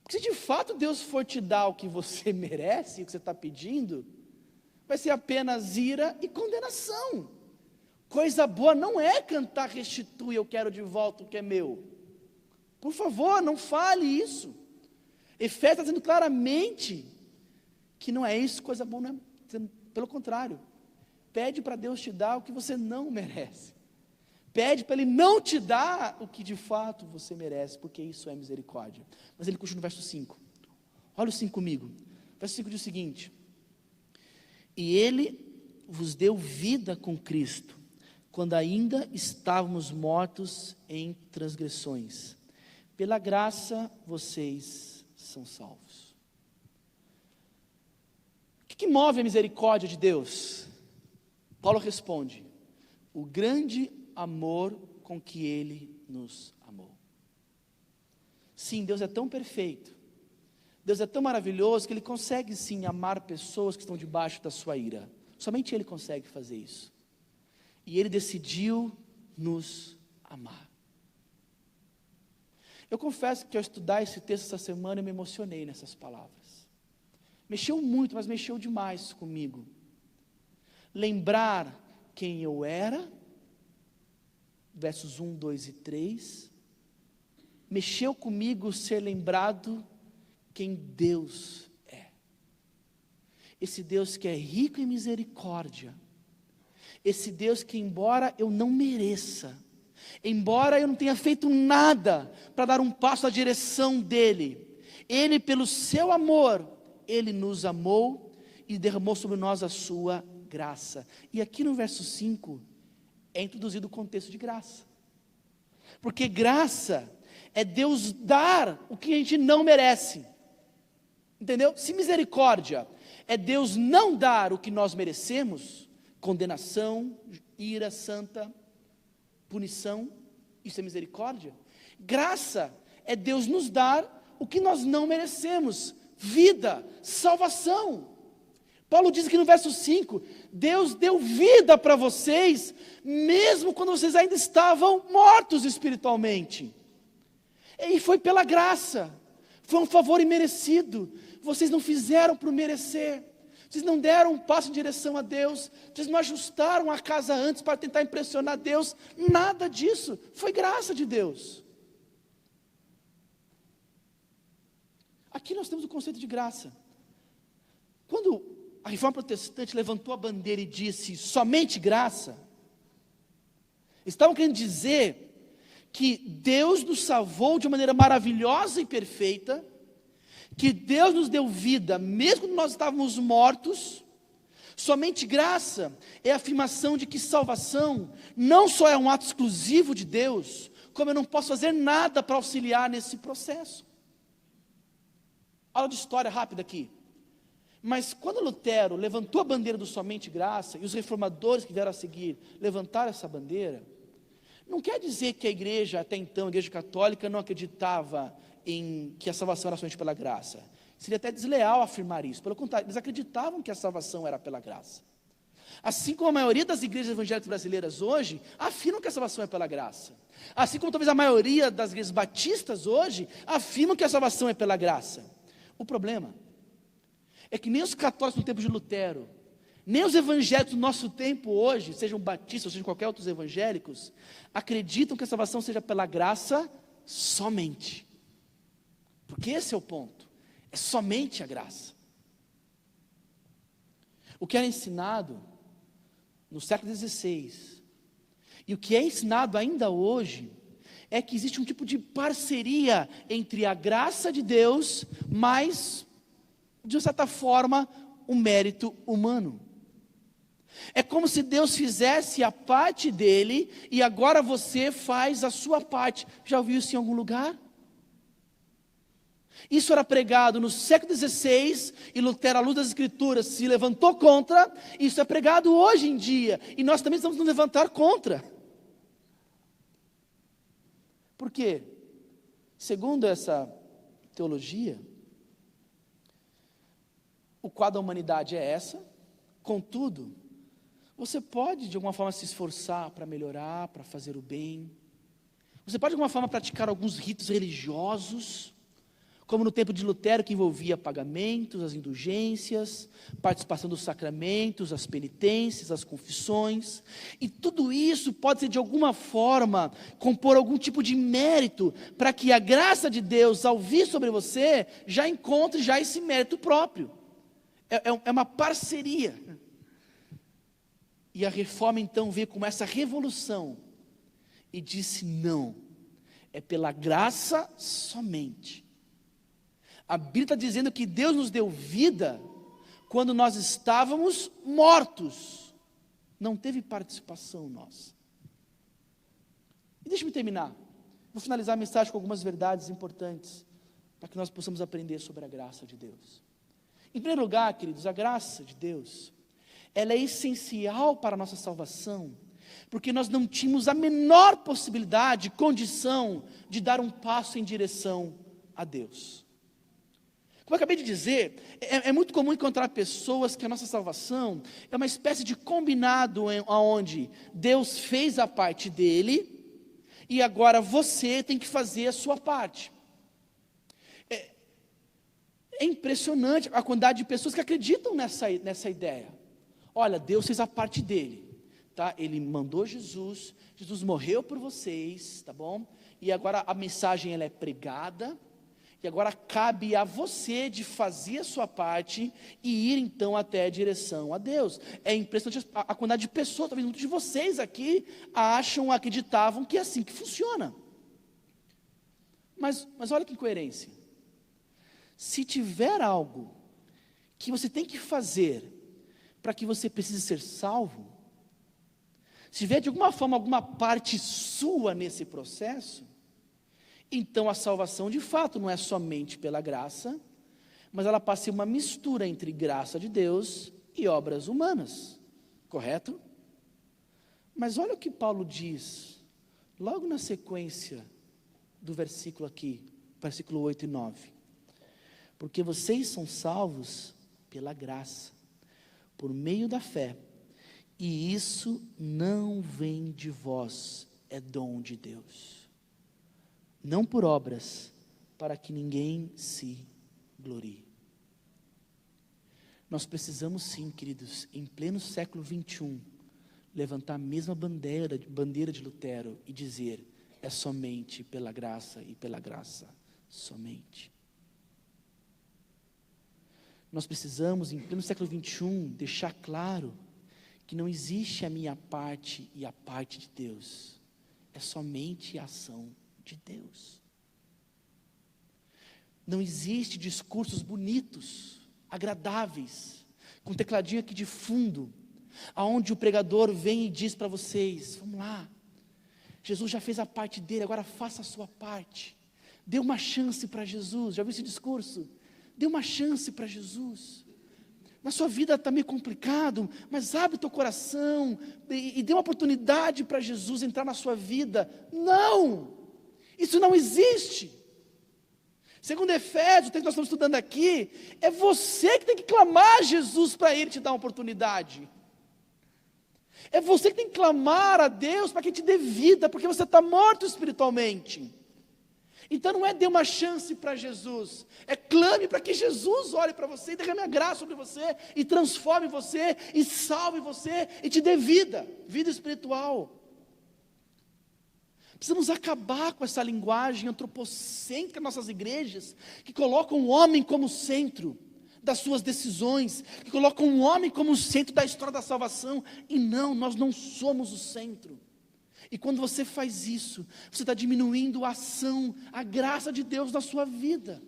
Porque se de fato Deus for te dar o que você merece, o que você está pedindo, vai ser apenas ira e condenação. Coisa boa não é cantar restitui, eu quero de volta o que é meu. Por favor, não fale isso. Efésios está dizendo claramente que não é isso, coisa boa, não é, pelo contrário. Pede para Deus te dar o que você não merece. Pede para Ele não te dar o que de fato você merece, porque isso é misericórdia. Mas ele continua no verso 5. Olha o 5 comigo. O verso 5 diz o seguinte: e Ele vos deu vida com Cristo, quando ainda estávamos mortos em transgressões. Pela graça vocês são salvos. O que move a misericórdia de Deus? Paulo responde: o grande amor com que Ele nos amou. Sim, Deus é tão perfeito, Deus é tão maravilhoso, que Ele consegue sim amar pessoas que estão debaixo da sua ira. Somente Ele consegue fazer isso. E Ele decidiu nos amar. Eu confesso que ao estudar esse texto essa semana, eu me emocionei nessas palavras. Mexeu muito, mas mexeu demais comigo. Lembrar quem eu era, versos 1, 2 e 3. Mexeu comigo ser lembrado quem Deus é. Esse Deus que é rico em misericórdia. Esse Deus que, embora eu não mereça, embora eu não tenha feito nada para dar um passo na direção dEle, Ele, pelo seu amor, Ele nos amou e derramou sobre nós a sua graça. E aqui no verso 5 é introduzido o contexto de graça. Porque graça é Deus dar o que a gente não merece. Entendeu? Se misericórdia é Deus não dar o que nós merecemos, condenação, ira santa, punição, isso é misericórdia. Graça é Deus nos dar o que nós não merecemos, vida, salvação. Paulo diz aqui no verso 5, Deus deu vida para vocês, mesmo quando vocês ainda estavam mortos espiritualmente. E foi pela graça, foi um favor imerecido, vocês não fizeram por merecer, vocês não deram um passo em direção a Deus, vocês não ajustaram a casa antes para tentar impressionar Deus, nada disso, foi graça de Deus. Aqui nós temos o conceito de graça. Quando a Reforma Protestante levantou a bandeira e disse somente graça, estavam querendo dizer que Deus nos salvou de uma maneira maravilhosa e perfeita, que Deus nos deu vida, mesmo quando nós estávamos mortos. Somente graça é a afirmação de que salvação não só é um ato exclusivo de Deus, como eu não posso fazer nada para auxiliar nesse processo. Aula de história rápida aqui. Mas quando Lutero levantou a bandeira do somente graça, e os reformadores que vieram a seguir levantaram essa bandeira, não quer dizer que a igreja, até então, a igreja católica, não acreditava em que a salvação era somente pela graça. Seria até desleal afirmar isso. Pelo contrário, eles acreditavam que a salvação era pela graça. Assim como a maioria das igrejas evangélicas brasileiras hoje, afirmam que a salvação é pela graça. Assim como talvez a maioria das igrejas batistas hoje, afirmam que a salvação é pela graça. O problema é que nem os católicos no tempo de Lutero, nem os evangélicos do nosso tempo hoje, sejam batistas, ou sejam qualquer outros evangélicos, acreditam que a salvação seja pela graça somente. Porque esse é o ponto, é somente a graça. O que era ensinado no século XVI, e o que é ensinado ainda hoje, é que existe um tipo de parceria entre a graça de Deus, mais, de certa forma, o mérito humano. É como se Deus fizesse a parte dele, e agora você faz a sua parte. Já ouviu isso em algum lugar? Isso era pregado no século XVI, e Lutero, à luz das Escrituras, se levantou contra. Isso é pregado hoje em dia, e nós também estamos nos levantar contra. Por quê? Segundo essa teologia, o quadro da humanidade é essa, contudo, você pode de alguma forma se esforçar para melhorar, para fazer o bem, você pode de alguma forma praticar alguns ritos religiosos, Como no tempo de Lutero, que envolvia pagamentos, as indulgências, participação dos sacramentos, as penitências, as confissões, e tudo isso pode ser de alguma forma, compor algum tipo de mérito, para que a graça de Deus, ao vir sobre você, já encontre já esse mérito próprio. É uma parceria. E a reforma então veio com essa revolução, e disse não, é pela graça somente. A Bíblia está dizendo que Deus nos deu vida quando nós estávamos mortos. Não teve participação nossa. E deixa-me terminar. Vou finalizar a mensagem com algumas verdades importantes, para que nós possamos aprender sobre a graça de Deus. Em primeiro lugar, queridos, a graça de Deus, ela é essencial para a nossa salvação, porque nós não tínhamos a menor possibilidade, condição, de dar um passo em direção a Deus. Como eu acabei de dizer, é muito comum encontrar pessoas que a nossa salvação é uma espécie de combinado onde Deus fez a parte dele e agora você tem que fazer a sua parte. É impressionante a quantidade de pessoas que acreditam nessa ideia. Olha, Deus fez a parte dele, tá? Ele mandou Jesus, Jesus morreu por vocês, tá bom? E agora a mensagem ela é pregada. E agora cabe a você de fazer a sua parte e ir então até a direção a Deus. É impressionante a quantidade de pessoas, talvez muitos de vocês aqui acreditavam que é assim que funciona. Mas olha que incoerência. Se tiver algo que você tem que fazer para que você precise ser salvo, se tiver de alguma forma alguma parte sua nesse processo, então a salvação de fato não é somente pela graça, mas ela passa a ser uma mistura entre graça de Deus e obras humanas, correto? Mas olha o que Paulo diz, logo na sequência do versículo aqui, versículo 8 e 9. Porque vocês são salvos pela graça, por meio da fé, e isso não vem de vós, é dom de Deus. Não por obras, para que ninguém se glorie. Nós precisamos sim, queridos, em pleno século 21, levantar a mesma bandeira de Lutero e dizer, é somente pela graça e pela graça somente. Nós precisamos, em pleno século 21, deixar claro que não existe a minha parte e a parte de Deus, é somente a ação de Deus. Não existe discursos bonitos, agradáveis, com tecladinho aqui de fundo, aonde o pregador vem e diz para vocês, vamos lá, Jesus já fez a parte dele, agora faça a sua parte. Dê uma chance para Jesus. Já viu esse discurso? Dê uma chance para Jesus. Na sua vida está meio complicado, mas abre o teu coração e dê uma oportunidade para Jesus entrar na sua vida. Não! Isso não existe. Segundo Efésios, o texto que nós estamos estudando aqui, é você que tem que clamar a Jesus para Ele te dar uma oportunidade. É você que tem que clamar a Deus para que Ele te dê vida, porque você está morto espiritualmente. Então não é dê uma chance para Jesus, é clame para que Jesus olhe para você e derrame a graça sobre você, e transforme você, e salve você, e te dê vida espiritual. Precisamos acabar com essa linguagem antropocêntrica nas nossas igrejas, que colocam o homem como centro das suas decisões, que colocam o homem como o centro da história da salvação, e não, nós não somos o centro. E quando você faz isso, você está diminuindo a ação, a graça de Deus na sua vida.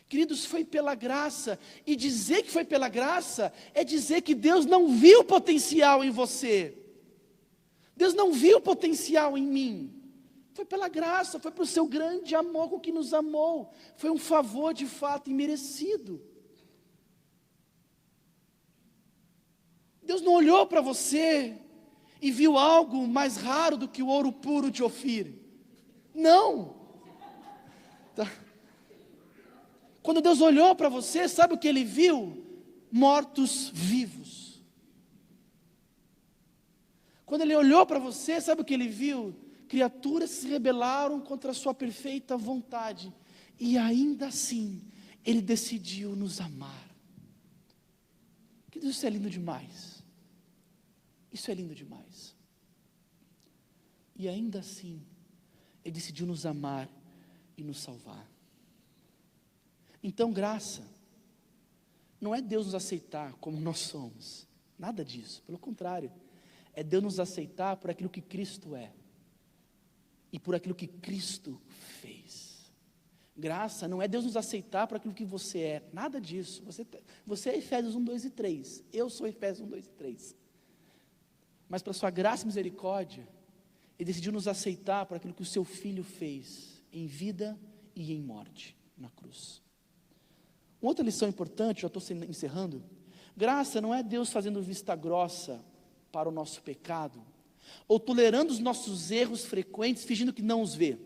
Queridos, foi pela graça, e dizer que foi pela graça, é dizer que Deus não viu potencial em você. Deus não viu potencial em mim. Foi pela graça, foi pelo seu grande amor com que nos amou. Foi um favor de fato imerecido. Deus não olhou para você e viu algo mais raro do que o ouro puro de Ofir. Não. Tá. Quando Deus olhou para você, sabe o que Ele viu? Mortos vivos. Quando Ele olhou para você, sabe o que Ele viu? Criaturas se rebelaram contra a sua perfeita vontade, e ainda assim, Ele decidiu nos amar. Isso é lindo demais. Isso é lindo demais. E ainda assim, Ele decidiu nos amar e nos salvar. Então, graça não é Deus nos aceitar como nós somos, nada disso, pelo contrário, é Deus nos aceitar por aquilo que Cristo é e por aquilo que Cristo fez. Graça não é Deus nos aceitar por aquilo que você é, nada disso. Você é Efésios 1, 2 e 3, eu sou Efésios 1, 2 e 3. Mas pela sua graça e misericórdia, Ele decidiu nos aceitar por aquilo que o seu Filho fez, em vida e em morte, na cruz. Uma outra lição importante, já estou encerrando, graça não é Deus fazendo vista grossa para o nosso pecado, ou tolerando os nossos erros frequentes, fingindo que não os vê.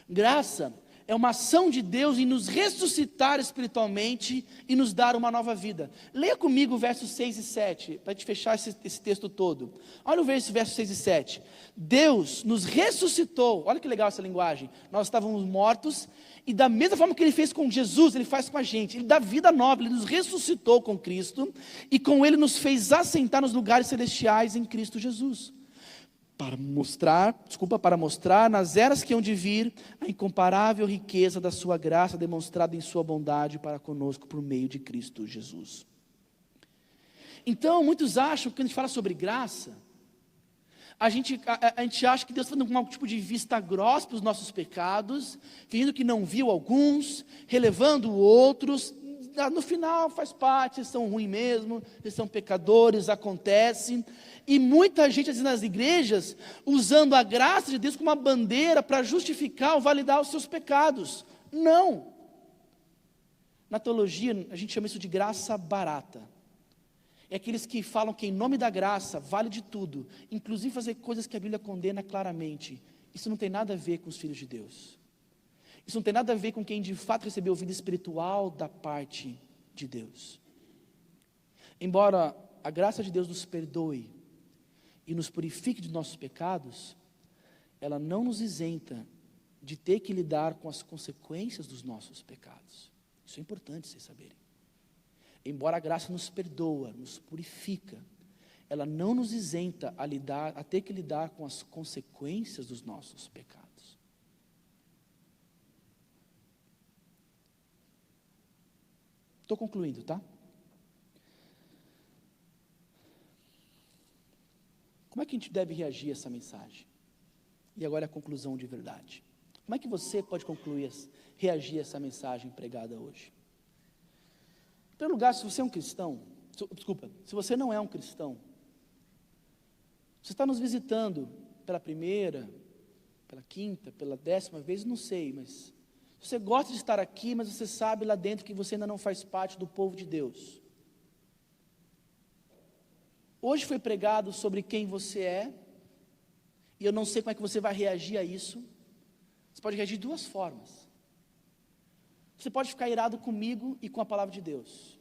Graça é uma ação de Deus em nos ressuscitar espiritualmente e nos dar uma nova vida. Leia comigo versos 6 e 7, para te fechar esse texto todo. Olha o verso 6 e 7. Deus nos ressuscitou, olha que legal essa linguagem. Nós estávamos mortos, e da mesma forma que Ele fez com Jesus, Ele faz com a gente. Ele dá vida nova, Ele nos ressuscitou com Cristo, e com Ele nos fez assentar nos lugares celestiais em Cristo Jesus. Para mostrar nas eras que hão de vir a incomparável riqueza da sua graça demonstrada em sua bondade para conosco por meio de Cristo Jesus. Então, muitos acham que quando a gente fala sobre graça, a gente acha que Deus está dando um tipo de vista grossa para os nossos pecados, fingindo que não viu alguns, relevando outros. No final faz parte, eles são ruins mesmo, eles são pecadores, acontece. E muita gente nas igrejas, usando a graça de Deus como uma bandeira para justificar ou validar os seus pecados. Não. Na teologia, a gente chama isso de graça barata. É aqueles que falam que em nome da graça vale de tudo, inclusive fazer coisas que a Bíblia condena claramente. Isso não tem nada a ver com os filhos de Deus. Isso não tem nada a ver com quem de fato recebeu vida espiritual da parte de Deus. Embora a graça de Deus nos perdoe e nos purifique de nossos pecados, ela não nos isenta de ter que lidar com as consequências dos nossos pecados. Isso é importante vocês saberem. Embora a graça nos perdoa, nos purifica, ela não nos isenta a ter que lidar com as consequências dos nossos pecados. Estou concluindo, tá? Como é que a gente deve reagir a essa mensagem? E agora é a conclusão de verdade. Como é que você pode reagir a essa mensagem pregada hoje? Em primeiro lugar, se você é um cristão, se você não é um cristão, você está nos visitando pela primeira, pela quinta, pela 10ª vez, não sei, mas você gosta de estar aqui, mas você sabe lá dentro que você ainda não faz parte do povo de Deus. Hoje foi pregado sobre quem você é, e eu não sei como é que você vai reagir a isso. Você pode reagir de 2 formas. Você pode ficar irado comigo e com a palavra de Deus.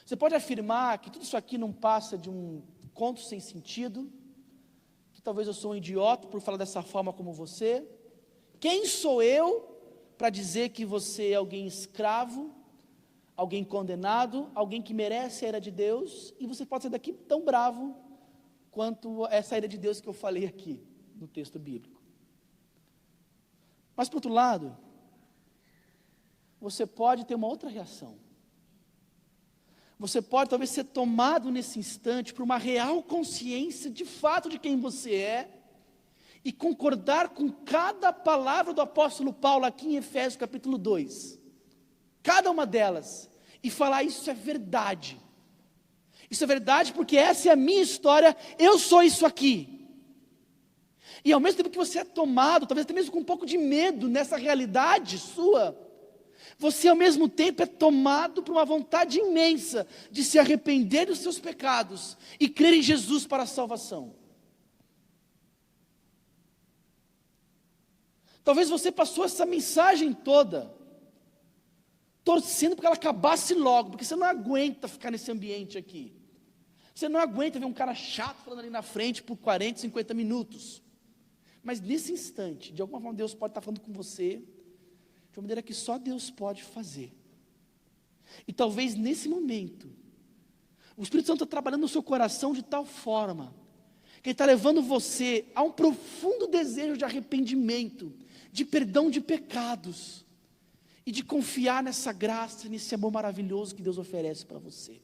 Você pode afirmar que tudo isso aqui não passa de um conto sem sentido, que talvez eu sou um idiota por falar dessa forma como você. Quem sou eu para dizer que você é alguém escravo, alguém condenado, alguém que merece a ira de Deus, e você pode sair daqui tão bravo quanto essa ira de Deus que eu falei aqui no texto bíblico. Mas por outro lado, você pode ter uma outra reação. Você pode talvez ser tomado nesse instante por uma real consciência de fato de quem você é, e concordar com cada palavra do apóstolo Paulo aqui em Efésios capítulo 2, cada uma delas, e falar: isso é verdade, porque essa é a minha história, eu sou isso aqui. E ao mesmo tempo que você é tomado, talvez até mesmo com um pouco de medo nessa realidade sua, você ao mesmo tempo é tomado por uma vontade imensa de se arrepender dos seus pecados e crer em Jesus para a salvação. Talvez você passou essa mensagem toda torcendo para que ela acabasse logo, porque você não aguenta ficar nesse ambiente aqui. Você não aguenta ver um cara chato falando ali na frente por 40, 50 minutos. Mas nesse instante, de alguma forma Deus pode estar falando com você de uma maneira que só Deus pode fazer. E talvez nesse momento, o Espírito Santo está trabalhando no seu coração de tal forma, que Ele está levando você a um profundo desejo de arrependimento, de perdão de pecados, e de confiar nessa graça, nesse amor maravilhoso que Deus oferece para você.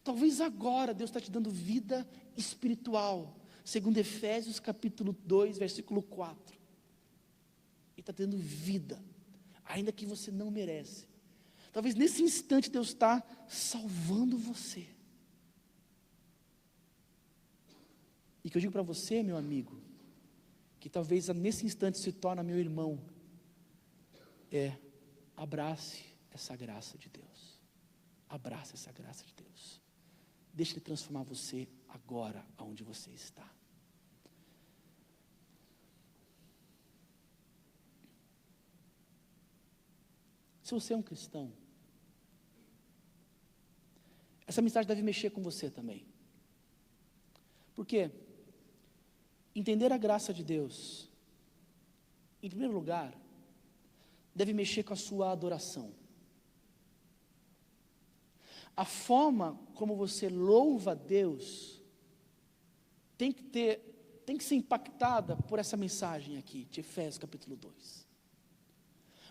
Talvez agora Deus está te dando vida espiritual, segundo Efésios capítulo 2, versículo 4. Ele está dando vida, ainda que você não merece. Talvez nesse instante Deus está salvando você. E que eu digo para você, meu amigo, que talvez nesse instante se torne meu irmão, abrace essa graça de Deus. Abrace essa graça de Deus. Deixe Ele transformar você agora, aonde você está. Se você é um cristão, essa mensagem deve mexer com você também. Por quê? Entender a graça de Deus, em primeiro lugar, deve mexer com a sua adoração. A forma como você louva a Deus tem que ser impactada por essa mensagem aqui, de Efésios capítulo 2.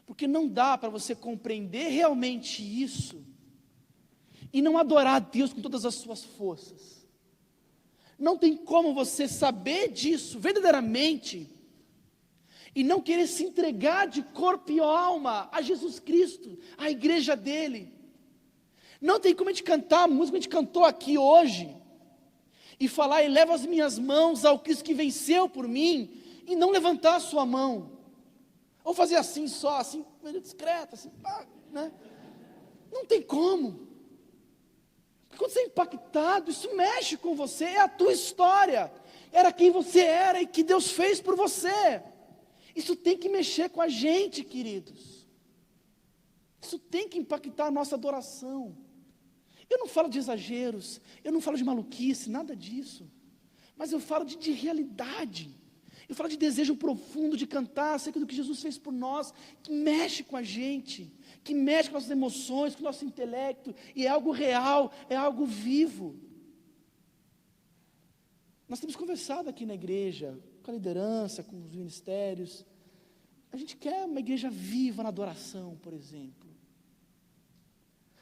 Porque não dá para você compreender realmente isso e não adorar a Deus com todas as suas forças. Não tem como você saber disso verdadeiramente e não querer se entregar de corpo e alma a Jesus Cristo, à igreja dele. Não tem como a gente cantar a música que a gente cantou aqui hoje e falar: eleva as minhas mãos ao Cristo que venceu por mim, e não levantar a sua mão, ou fazer assim só, assim, meio discreto, assim, né? Não tem como. Quando você é impactado, isso mexe com você, é a tua história, era quem você era e que Deus fez por você. Isso tem que mexer com a gente, queridos. Isso tem que impactar a nossa adoração. Eu não falo de exageros, eu não falo de maluquice, nada disso. Mas eu falo de realidade. Eu falo de desejo profundo de cantar acerca do que Jesus fez por nós, que mexe com a gente, que mexe com as nossas emoções, com o nosso intelecto, e é algo real, é algo vivo. Nós temos conversado aqui na igreja, com a liderança, com os ministérios. A gente quer uma igreja viva na adoração, por exemplo.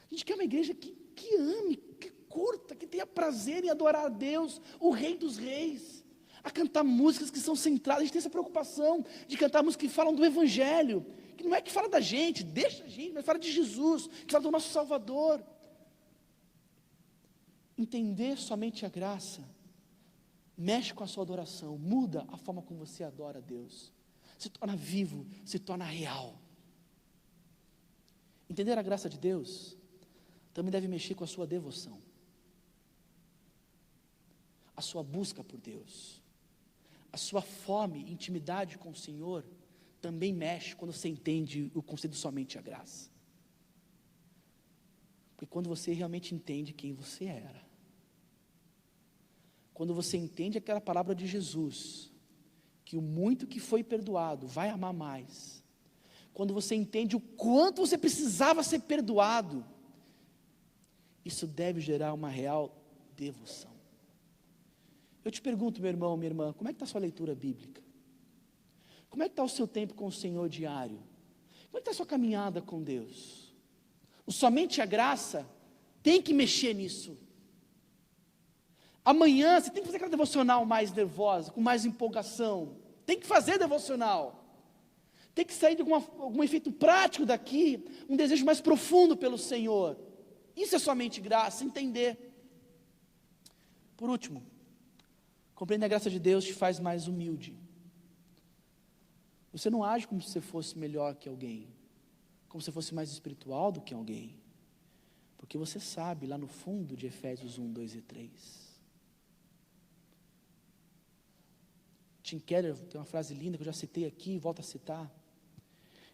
A gente quer uma igreja que ame, que curta, que tenha prazer em adorar a Deus, o Rei dos Reis, a cantar músicas que são centradas. A gente tem essa preocupação de cantar músicas que falam do Evangelho, que não é que fala da gente, deixa a gente, mas fala de Jesus, que fala do nosso Salvador. Entender somente a graça mexe com a sua adoração, muda a forma como você adora a Deus, se torna vivo, se torna real. Entender a graça de Deus também deve mexer com a sua devoção, a sua busca por Deus, a sua fome, intimidade com o Senhor, também mexe quando você entende o conceito somente a graça. Porque quando você realmente entende quem você era, quando você entende aquela palavra de Jesus, que o muito que foi perdoado vai amar mais, quando você entende o quanto você precisava ser perdoado, isso deve gerar uma real devoção. Eu te pergunto, meu irmão, minha irmã, como é que está a sua leitura bíblica? Como é que está o seu tempo com o Senhor diário? Como é que está a sua caminhada com Deus? O somente a graça tem que mexer nisso. Amanhã você tem que fazer aquela devocional mais nervosa, com mais empolgação. Tem que fazer devocional. Tem que sair de algum efeito prático daqui, um desejo mais profundo pelo Senhor. Isso é somente graça, entender. Por último, compreender a graça de Deus te faz mais humilde. Você não age como se você fosse melhor que alguém, como se você fosse mais espiritual do que alguém, porque você sabe lá no fundo de Efésios 1, 2 e 3. Tim Keller tem uma frase linda que eu já citei aqui e volto a citar.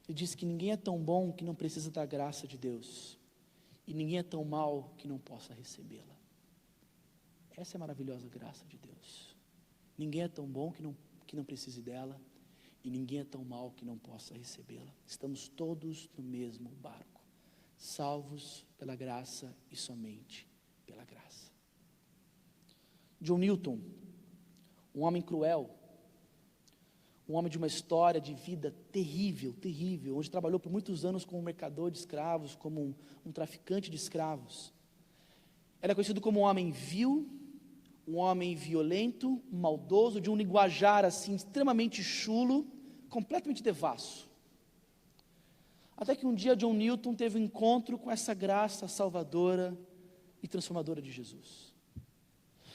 Ele disse que ninguém é tão bom que não precisa da graça de Deus, e ninguém é tão mau que não possa recebê-la. Essa é a maravilhosa graça de Deus. Ninguém é tão bom que não precise dela, e ninguém é tão mau que não possa recebê-la. Estamos todos no mesmo barco, salvos pela graça e somente pela graça. John Newton, um homem cruel, um homem de uma história de vida terrível, terrível, onde trabalhou por muitos anos como mercador de escravos, como um traficante de escravos. Era conhecido como um homem vil, um homem violento, maldoso, de um linguajar assim, extremamente chulo, completamente devasso. Até que um dia John Newton teve um encontro com essa graça salvadora e transformadora de Jesus.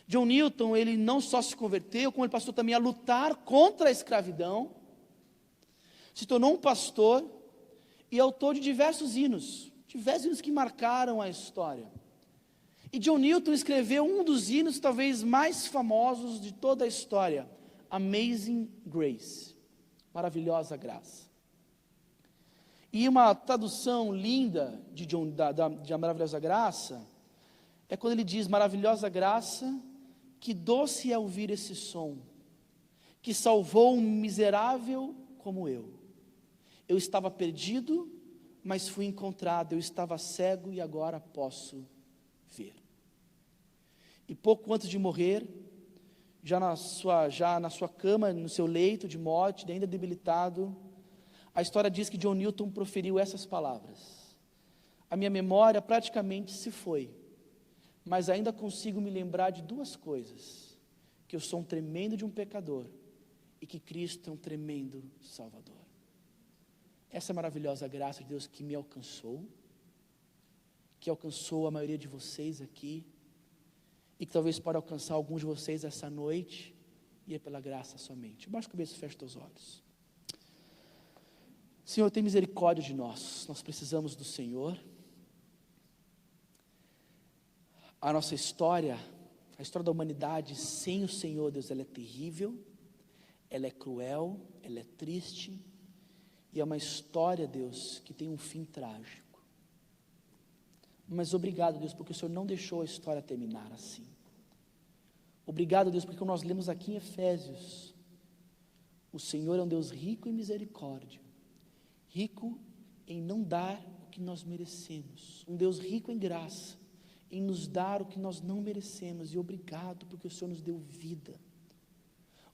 John Newton, ele não só se converteu, como ele passou também a lutar contra a escravidão, se tornou um pastor e autor de diversos hinos que marcaram a história. E John Newton escreveu um dos hinos talvez mais famosos de toda a história, Amazing Grace, maravilhosa graça. E uma tradução linda de A Maravilhosa Graça, é quando ele diz, maravilhosa graça, que doce é ouvir esse som, que salvou um miserável como eu. Eu estava perdido, mas fui encontrado, eu estava cego e agora posso ver. E pouco antes de morrer, já na sua cama, no seu leito de morte, ainda debilitado, a história diz que John Newton proferiu essas palavras: a minha memória praticamente se foi, mas ainda consigo me lembrar de duas coisas: que eu sou um tremendo de um pecador e que Cristo é um tremendo Salvador. Essa maravilhosa graça de Deus que me alcançou, que alcançou a maioria de vocês aqui, e que talvez pode alcançar alguns de vocês essa noite, e é pela graça somente. Baixa a cabeça e fecha os olhos. Senhor, tem misericórdia de nós precisamos do Senhor. A nossa história, a história da humanidade sem o Senhor, Deus, ela é terrível, ela é cruel, ela é triste, e é uma história, Deus, que tem um fim trágico. Mas obrigado, Deus, porque o Senhor não deixou a história terminar assim. Obrigado, Deus, porque quando nós lemos aqui em Efésios, o Senhor é um Deus rico em misericórdia, rico em não dar o que nós merecemos, um Deus rico em graça, em nos dar o que nós não merecemos. E obrigado porque o Senhor nos deu vida.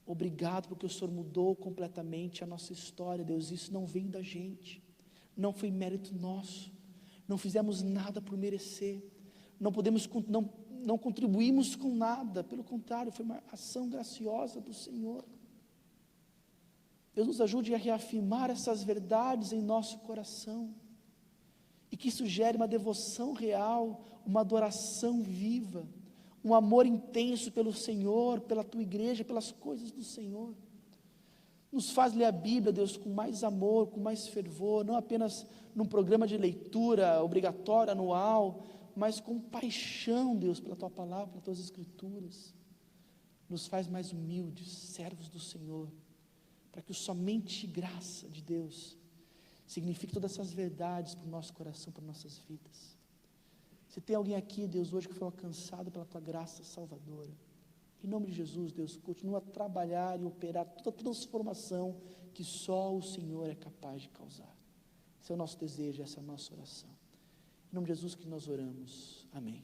Obrigado porque o Senhor mudou completamente a nossa história, Deus. Isso não vem da gente, não foi mérito nosso, não fizemos nada por merecer, não contribuímos com nada, pelo contrário, foi uma ação graciosa do Senhor. Deus, nos ajude a reafirmar essas verdades em nosso coração, e que isso gere uma devoção real, uma adoração viva, um amor intenso pelo Senhor, pela Tua igreja, pelas coisas do Senhor. Nos faz ler a Bíblia, Deus, com mais amor, com mais fervor, não apenas num programa de leitura obrigatório, anual, mas com paixão, Deus, pela Tua palavra, pelas Tuas Escrituras. Nos faz mais humildes, servos do Senhor, para que somente graça de Deus signifique todas essas verdades para o nosso coração, para nossas vidas. Se tem alguém aqui, Deus, hoje que foi alcançado pela Tua graça salvadora, em nome de Jesus, Deus, continua a trabalhar e operar toda a transformação que só o Senhor é capaz de causar. Esse é o nosso desejo, essa é a nossa oração. Em nome de Jesus que nós oramos. Amém.